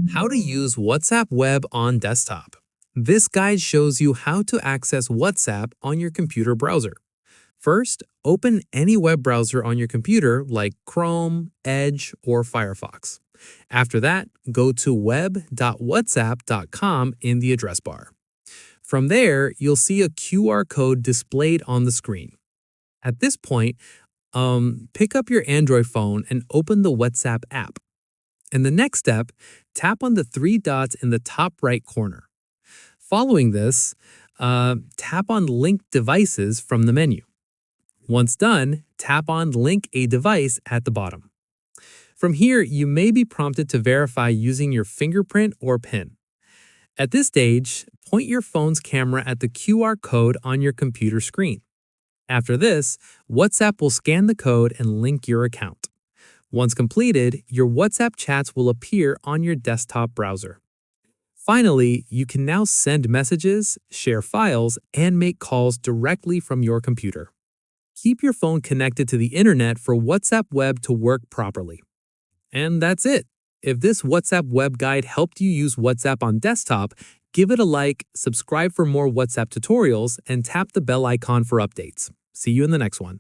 How to use WhatsApp Web on desktop. This guide shows you how to access WhatsApp on your computer browser. First, open any web browser on your computer like Chrome, Edge, or Firefox. After that, go to web.whatsapp.com in the address bar. From there, you'll see a QR code displayed on the screen. At this point, pick up your Android phone and open the WhatsApp app. In the next step, tap on the three dots in the top right corner. Following this, tap on Link Devices from the menu. Once done, tap on Link a Device at the bottom. From here, you may be prompted to verify using your fingerprint or PIN. At this stage, point your phone's camera at the QR code on your computer screen. After this, WhatsApp will scan the code and link your account. Once completed, your WhatsApp chats will appear on your desktop browser. Finally, you can now send messages, share files, and make calls directly from your computer. Keep your phone connected to the internet for WhatsApp Web to work properly. And that's it. If this WhatsApp Web guide helped you use WhatsApp on desktop, give it a like, subscribe for more WhatsApp tutorials, and tap the bell icon for updates. See you in the next one.